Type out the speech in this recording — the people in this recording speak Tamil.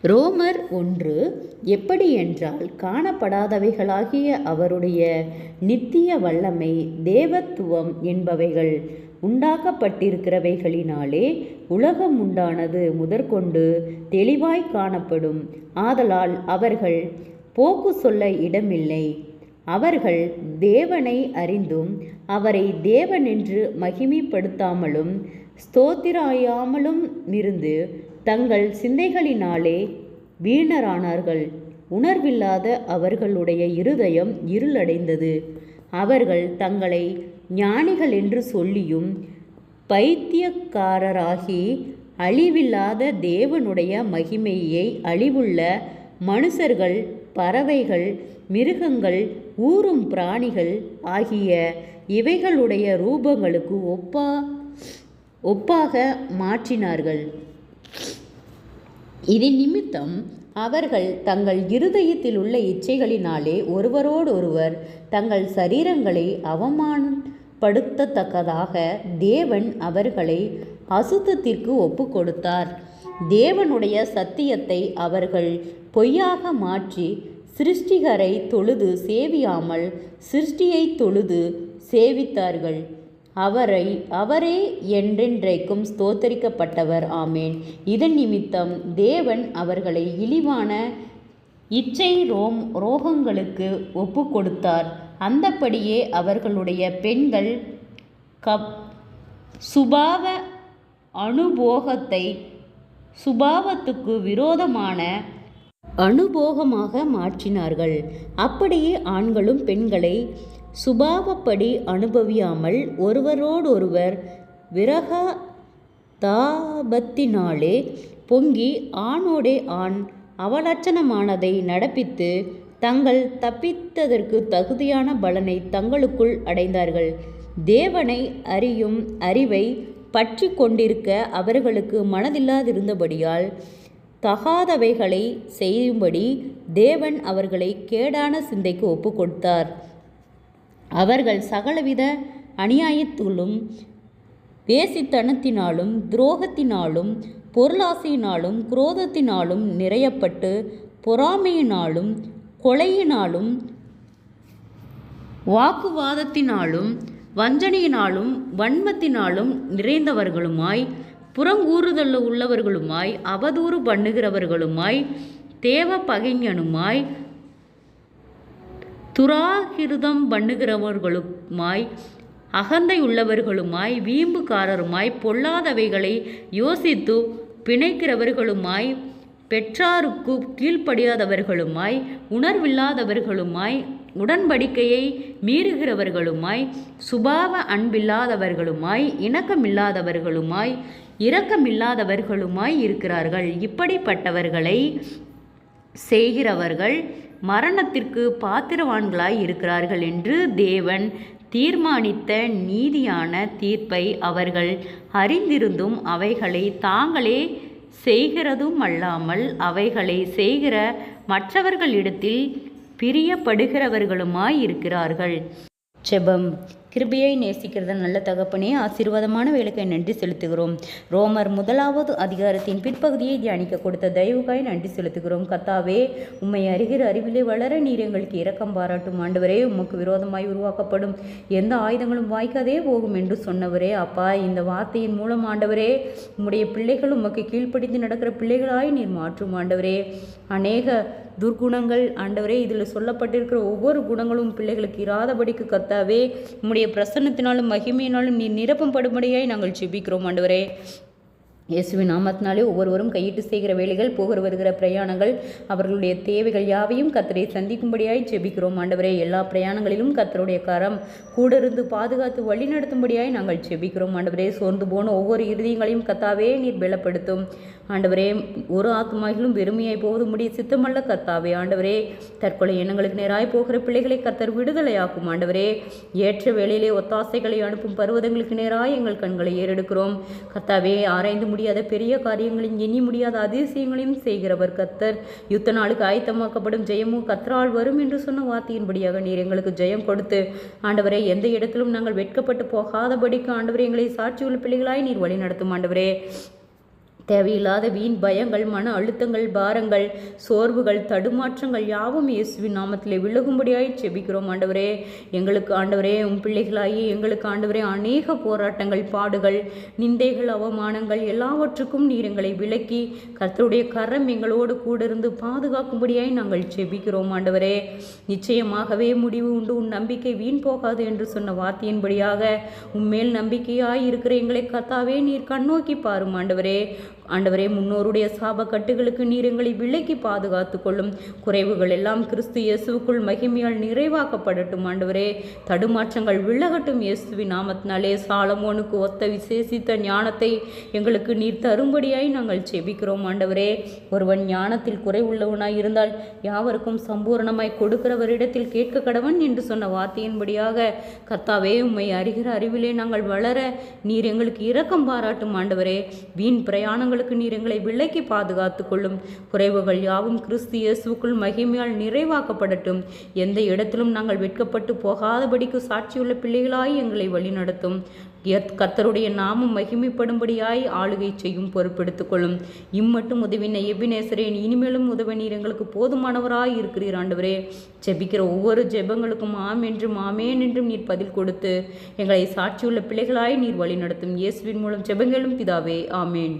ரோமர் 1 எப்படி என்றால், காணப்படாதவைகளாகிய அவருடைய நித்திய வல்லமை, தேவத்துவம் என்பவைகள் உண்டாக்கப்பட்டிருக்கிறவைகளினாலே உலகம் உண்டானது முதற்கொண்டு தெளிவாய் காணப்படும். ஆதலால் அவர்கள் போக்கு சொல்ல இடமில்லை. அவர்கள் தேவனை அறிந்தும் அவரை தேவனென்று மகிமைப்படுத்தாமலும் ஸ்தோத்திராயாமலும் இருந்து தங்கள் சிந்தைகளினாலே வீணரானார்கள். உணர்வில்லாத அவர்களுடைய இருதயம் இருளடைந்தது. அவர்கள் தங்களை ஞானிகள் என்று சொல்லியும் பைத்தியக்காரராகி அழிவில்லாத தேவனுடைய மகிமையை அழிவுள்ள மனுஷர்கள், பறவைகள், மிருகங்கள், ஊரும் பிராணிகள் ஆகிய இவைகளுடைய ரூபங்களுக்கு ஒப்பாக மாற்றினார்கள். இதன் நிமித்தம் அவர்கள் தங்கள் இருதயத்தில் உள்ள இச்சைகளினாலே ஒருவரோடொருவர் தங்கள் சரீரங்களை அவமானப்படுத்தத்தக்கதாக தேவன் அவர்களை அசுத்தத்திற்கு ஒப்பு கொடுத்தார். தேவனுடைய சத்தியத்தை அவர்கள் பொய்யாக மாற்றி சிருஷ்டிகரை தொழுது சேவியாமல் சிருஷ்டியை தொழுது சேவித்தார்கள். அவரே என்றென்றைக்கும் ஸ்தோத்தரிக்கப்பட்டவர். ஆமேன். இதன் நிமித்தம் தேவன் அவர்களை இழிவான இச்சை ரோகங்களுக்கு ஒப்பு கொடுத்தார். அந்தப்படியே அவர்களுடைய பெண்கள் சுபாவ அனுபோகத்தை சுபாவத்துக்கு விரோதமான அனுபோகமாக மாற்றினார்கள். அப்படியே ஆண்களும் பெண்களை சுபாவப்படி அனுபவியாமல் ஒருவரோடொருவர் விரகதாபத்தினாலே பொங்கி ஆணோடே ஆண் அவலட்சணமானதை நடப்பித்து தங்கள் தப்பித்ததற்கு தகுதியான பலனை தங்களுக்குள் அடைந்தார்கள். தேவனை அறியும் அறிவை பற்றி கொண்டிருக்க அவர்களுக்கு மனதில்லாதிருந்தபடியால் தகாதவைகளை செய்யும்படி தேவன் அவர்களை கேடான சிந்தைக்கு ஒப்பு கொடுத்தார். அவர்கள் சகலவித அநியாயத்திலும் வேசித்தனத்தினாலும் துரோகத்தினாலும் பொருளாசையினாலும் குரோதத்தினாலும் நிறையப்பட்டு பொறாமையினாலும் கொலையினாலும் வாக்குவாதத்தினாலும் வஞ்சனையினாலும் வன்மத்தினாலும் நிறைந்தவர்களுமாய் புறங்கூறுதல் உள்ளவர்களுமாய் அவதூறு பண்ணுகிறவர்களுமாய் தேவ பகைஞனுமாய் துராகிருதம் பண்ணுகிறவர்களுமாய் அகந்தை உள்ளவர்களுமாய் வீம்புக்காரருமாய் பொல்லாதவைகளை யோசித்து பிணைக்கிறவர்களுமாய் பெற்றாருக்கு கீழ்ப்படியாதவர்களுமாய் உணர்வில்லாதவர்களுமாய் உடன்படிக்கையை மீறுகிறவர்களுமாய் சுபாவ அன்பில்லாதவர்களுமாய் இணக்கமில்லாதவர்களுமாய் இரக்கமில்லாதவர்களுமாய் இருக்கிறார்கள். இப்படிப்பட்டவர்களை செய்கிறவர்கள் மரணத்திற்கு பாத்திரவான்களாய் இருக்கிறார்கள் என்று தேவன் தீர்மானித்த நீதியான தீர்ப்பை அவர்கள் அறிந்திருந்தும் அவைகளை தாங்களே செய்கிறதுமல்லாமல் அவைகளை செய்கிற மற்றவர்களிடத்தில் பிரியப்படுகிறவர்களுமாய் இருக்கிறார்கள். ஜெபம். கிருபையை நேசிக்கிறத நல்ல தகப்பனே, ஆசீர்வாதமான வேலைக்கு நன்றி செலுத்துகிறோம். ரோமர் 1 அதிகாரத்தின் பிற்பகுதியை தியானிக்க கொடுத்த தயவுக்காய் நன்றி செலுத்துகிறோம். கர்த்தாவே, உம்மை அறிகிற அறிவிலே வளர நீர் எங்களுக்கு இரக்கம் பாராட்டும். ஆண்டவரே, உமக்கு விரோதமாய் உருவாக்கப்படும் எந்த ஆயுதங்களும் வாய்க்காதே போகும் என்று சொன்னவரே, அப்பா, இந்த வார்த்தையின் மூலம் ஆண்டவரே, உம்முடைய பிள்ளைகள் உமக்கு கீழ்ப்படிந்து நடக்கிற பிள்ளைகளாய் நீர் மாற்றும். ஆண்டவரே, அநேக துர்குணங்கள் ஆண்டவரே, இதில் சொல்லப்பட்டிருக்கிற ஒவ்வொரு குணங்களும் பிள்ளைகளுக்கு இராதபடிக்கு கர்த்தாவே, உம்முடைய பிரசன்னத்தினாலும் மகிமையினாலும் நீர் நிரப்பும் படும்படியாய் நாங்கள் ஜெபிக்கிறோம். ஆண்டவரே, இயேசுவின் நாமத்தினாலே ஒவ்வொருவரும் கையிட்டு செய்கிற வேலைகள், போகிற வருகிற பிரயாணங்கள், அவர்களுடைய தேவைகள் யாவையும் கர்த்தரை சந்திக்கும்படியாய் ஜெபிக்கிறோம். ஆண்டவரே, எல்லா பிரயாணங்களிலும் கர்த்தருடைய கரம் கூட இருந்து பாதுகாத்து வழி நடத்தும்படியாய் நாங்கள் ஜெபிக்கிறோம். ஆண்டவரே, சோர்ந்து போன ஒவ்வொரு இருதயங்களையும் கர்த்தாவே நீர் பலப்படுத்தும். ஆண்டவரே, ஒரு ஆத்மாவிலும் வெறுமையாய் போவது முடிய சித்தமல்ல கர்த்தாவே. ஆண்டவரே, தற்கொலை எண்ணங்களுக்கு நேராய் போகிற பிள்ளைகளை கர்த்தர் விடுதலையாக்கும். ஆண்டவரே, ஏற்ற வேளையிலே ஒத்தாசைகளை அனுப்பும் பருவதங்களுக்கு நேராய் எங்கள் கண்களை ஏறெடுக்கிறோம். கர்த்தாவே, ஆராய்ந்து முடியாத பெரிய காரியங்களையும் எண்ணி முடியாத அதிசயங்களையும் செய்கிறவர் கர்த்தர். யுத்த நாளுக்கு ஆயத்தமாக்கப்படும் ஜெயமும் கர்த்தரால் வரும் என்று சொன்ன வார்த்தையின்படியாக நீர் எங்களுக்கு ஜெயம் கொடுத்து ஆண்டவரே, எந்த இடத்திலும் நாங்கள் வெட்கப்பட்டு போகாதபடிக்கு ஆண்டவரே, எங்களை சாட்சியுள்ள பிள்ளைகளாய் நீர் வழி நடத்தும். ஆண்டவரே, தேவையில்லாத வீண் பயங்கள், மன அழுத்தங்கள், பாரங்கள், சோர்வுகள், தடுமாற்றங்கள் யாவும் இயேசுவின் நாமத்திலே விலகும்படியாய் செபிக்கிறோம் ஆண்டவரே. எங்களுக்கு ஆண்டவரே பிள்ளைகளாகி எங்களுக்கு ஆண்டவரே அநேக போராட்டங்கள், பாடுகள், நிந்தைகள், அவமானங்கள் எல்லாவற்றுக்கும் நீர் எங்களை விலக்கி கர்த்தருடைய கரம் எங்களோடு கூட இருந்து பாதுகாக்கும்படியாய் நாங்கள் செபிக்கிறோம் ஆண்டவரே. நிச்சயமாகவே முடிவு உண்டு, உன் நம்பிக்கை வீண் போகாது என்று சொன்ன வார்த்தையின்படியாக உம்மேல் நம்பிக்கையாய் இருக்கிற எங்களை கர்த்தாவே நீர் கண்ணோக்கி பாரும் ஆண்டவரே. ஆண்டவரே, முன்னோருடைய சாப கட்டுகளுக்கு நீர் எங்களை விலக்கி பாதுகாத்து கொள்ளும். குறைவுகள் எல்லாம் கிறிஸ்து இயேசுவுக்குள் மகிமையால் நிறைவாக்கப்படட்டும் ஆண்டவரே. தடுமாற்றங்கள் விலகட்டும் இயேசுவின் நாமத்தினாலே. சாலமோனுக்கு ஒத்த விசேஷித்த ஞானத்தை எங்களுக்கு நீர் தரும்படியாய் நாங்கள் செபிக்கிறோம் ஆண்டவரே. ஒருவன் ஞானத்தில் குறைவுள்ளவனாய் இருந்தால் யாவருக்கும் சம்பூர்ணமாய் கொடுக்கிறவரிடத்தில் கேட்க கடவன் என்று சொன்ன வார்த்தையின்படியாக கர்த்தாவே உம்மை அறிகிற அறிவிலே நாங்கள் வளர நீர் எங்களுக்கு இரக்கம் பாராட்டும் ஆண்டவரே. வீண் பிரயாணங்களுக்கு நீர் எங்களை விலக்கி பாதுகாத்து கொள்ளும். குறைவுகள் யாவும் கிறிஸ்து இயேசுவுக்குள் மகிமையால் நிறைவாக்கப்படட்டும். எந்த இடத்திலும் நாங்கள் வெட்கப்பட்டு போகாதபடிக்கு சாட்சியுள்ள பிள்ளைகளாய் எங்களை வழிநடத்தும். கர்த்தருடைய நாமம் மகிமைப்படும்படியாய் ஆளுகை செய்யும் பொறுப்பெடுத்துக் கொள்ளும். இம்மட்டும் உதவின எபினேசரேன், இனிமேலும் உதவ நீர் எங்களுக்கு போதுமானவராய் இருக்கிறீர் ஆண்டவரே. ஜெபிக்கிற ஒவ்வொரு ஜெபங்களுக்கும் ஆம் என்றும் ஆமேன் என்றும் நீர் பதில் கொடுத்து எங்களை சாட்சியுள்ள பிள்ளைகளாய் நீர் வழிநடத்தும். இயேசுவின் மூலம் ஜெபங்களும் பிதாவே, ஆமேன்.